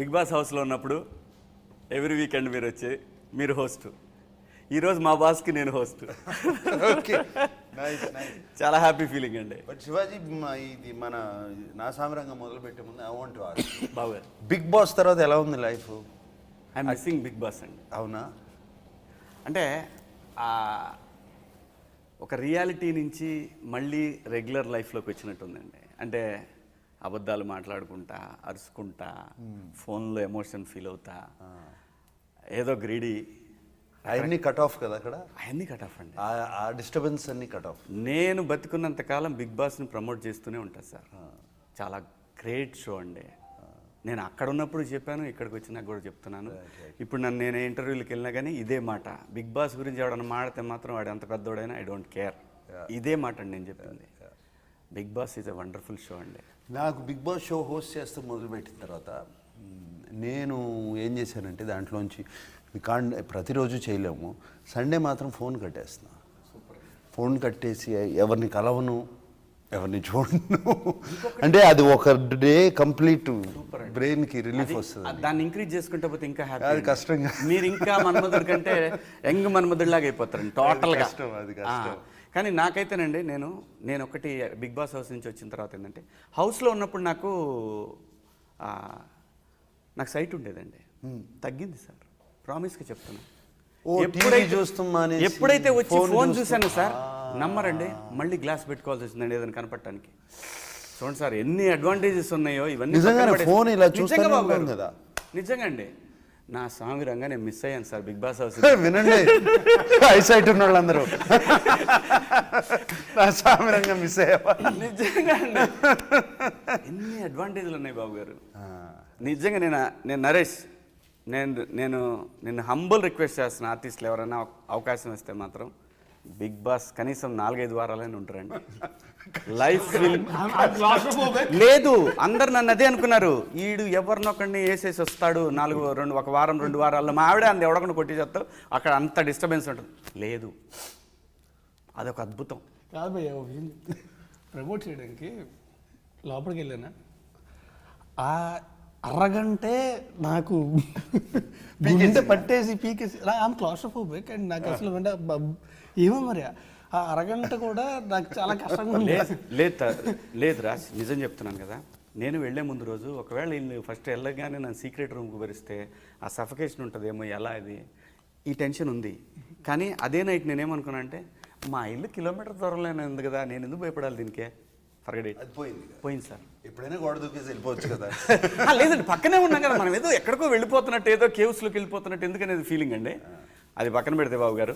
Big boss హౌస్లో ఉన్నప్పుడు every weekend మీరు వచ్చి మీరు హోస్ట్. ఈరోజు మా బాస్కి నేను హోస్ట్. Okay, nice nice. చాలా హ్యాపీ ఫీలింగ్ అండి. బట్ శివాజీ, ఇది మన నా సామరంగం మొదలు పెట్టే ముందు ఐ వాంట్ టు ఆస్క్, బాగా బిగ్ బాస్ తర్వాత ఎలా ఉంది life? I'm missing Bigg Boss అండి. అవునా? అంటే ఒక రియాలిటీ నుంచి మళ్ళీ రెగ్యులర్ లైఫ్లోకి వచ్చినట్టుందండి. అంటే అబద్ధాలు మాట్లాడుకుంటా, అరుచుకుంటా, ఫోన్లో ఎమోషన్ ఫీల్ అవుతా, ఏదో గ్రీడీ, అవన్నీ కట్ ఆఫ్ కదా అక్కడ? అవన్నీ కట్ ఆఫ్ అండి. ఆ డిస్టర్బెన్స్ అన్ని కట్ ఆఫ్. నేను బతుకున్నంతకాలం బిగ్ బాస్ని ప్రమోట్ చేస్తూనే ఉంటాను సార్. చాలా గ్రేట్ షో అండి. నేను అక్కడ ఉన్నప్పుడు చెప్పాను, ఇక్కడికి వచ్చినాక కూడా చెప్తున్నాను. ఇప్పుడు నేను ఇంటర్వ్యూలకు వెళ్ళినా కానీ ఇదే మాట, బిగ్ బాస్ గురించి ఎవడన్నా మాడితే మాత్రం వాడు ఎంత పెద్దోడైనా ఐ డోంట్ కేర్. ఇదే మాట అండి నేను చెప్పింది. Bigg Boss is a wonderful show అండి. నాకు బిగ్ బాస్ షో హోస్ట్ చేస్తూ మొదలుపెట్టిన తర్వాత నేను ఏం చేశానంటే, దాంట్లోంచి ప్రతిరోజు చేయలేము, సండే మాత్రం ఫోన్ కట్టేస్తున్నా. ఫోన్ కట్టేసి ఎవరిని కలవను, ఎవరిని చూడను. అంటే అది ఒక డే కంప్లీట్ బ్రెయిన్కి రిలీఫ్ వస్తుంది. దాన్ని ఇంక్రీజ్ చేసుకుంటే పోతే ఇంకా హ్యాపీ. అది కష్టంగా, మీరు ఇంకా మన్మధుడి కంటే యంగ్ మన్మధుడిలాగా అయిపోతారండి టోటల్గా. అది కష్టం. కానీ నాకైతేనండి, నేను ఒకటి బిగ్ బాస్ హౌస్ నుంచి వచ్చిన తర్వాత ఏంటంటే, హౌస్లో ఉన్నప్పుడు నాకు సైట్ ఉండేదండి, తగ్గింది సార్, ప్రామిస్గా చెప్తున్నా. ఎప్పుడైతే వచ్చి ఫోన్ చూశాను సార్, నమ్మరండి, మళ్ళీ గ్లాస్ పెట్టుకోవాల్సి వచ్చిందండి ఏదైనా కనపడటానికి. చూడండి సార్ ఎన్ని అడ్వాంటేజెస్ ఉన్నాయో ఇవన్నీ. నిజంగా అండి, నా స్వామి రంగా నేను మిస్ అయ్యాను సార్ బిగ్ బాస్ హౌస్. వినండి, ఐసైట్ ఉన్న వాళ్ళందరూ నా స్వామి రంగా మిస్ అయ్యా. నిజంగా అండి, ఎన్ని అడ్వాంటేజ్లు ఉన్నాయి బాబు గారు. నిజంగా నేను నరేష్, నేను హంబుల్ రిక్వెస్ట్ చేస్తున్నా, ఆర్టిస్టులు ఎవరైనా అవకాశం ఇస్తే మాత్రం బిగ్ బాస్ కనీసం 4-5 వారాలైనా ఉంటారండి. లైఫ్ లేదు, అందరు నన్ను అదే అనుకున్నారు, ఈడు ఎవరినొక్కడిని వేసేసి వస్తాడు 1 వారం 2 వారాల్లో. మా ఆవిడ అంది, ఎవడొకడిని కొట్టేసేస్తావు, అక్కడ అంత డిస్టర్బెన్స్ ఉంటుంది. లేదు, అదొక అద్భుతం. కాదు భయ్య, ప్రమోట్ చేయడానికి లోపలికి వెళ్ళానా, ఆ అరగంటే నాకు గుండె పట్టేసి పీకేసి, ఆమె క్లాస్ట్రోఫోబిక్ అండ్ నాకు అసలు అంటే ఏమో మరి ఆ అరగంట కూడా నాకు చాలా కష్టంగా ఉంది. లేదు రాజ్, నిజం చెప్తున్నాను కదా. నేను వెళ్లే ముందు రోజు ఒకవేళ వీళ్ళు ఫస్ట్ వెళ్ళగానే నన్ను సీక్రెట్ రూమ్కి భరిస్తే ఆ సఫకేషన్ ఉంటుందేమో, ఎలా ఇది, ఈ టెన్షన్ ఉంది. కానీ అదే నైట్ నేనేమనుకున్నా అంటే, మా ఇల్లు కిలోమీటర్ దూరంలోనే ఉంది కదా, నేను ఎందుకు భయపడాలి దీనికే. పోయింది సార్. ఎప్పుడైనా గోడ దూకేసి వెళ్ళిపోవచ్చు కదా. లేదండి, పక్కనే ఉన్నాం కదా మనం, ఏదో ఎక్కడికో వెళ్ళిపోతున్నట్టు, ఏదో కేవ్స్లోకి వెళ్ళిపోతున్నట్టు ఎందుకనేది ఫీలింగ్ అండి. అది పక్కన పెడితే బాబు గారు,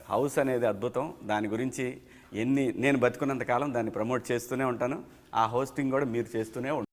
హౌస్ అనేది అద్భుతం. దాని గురించి నేను బతుకున్నంతకాలం దాన్ని ప్రమోట్ చేస్తూనే ఉంటాను. ఆ హోస్టింగ్ కూడా మీరు చేస్తూనే ఉంటాను.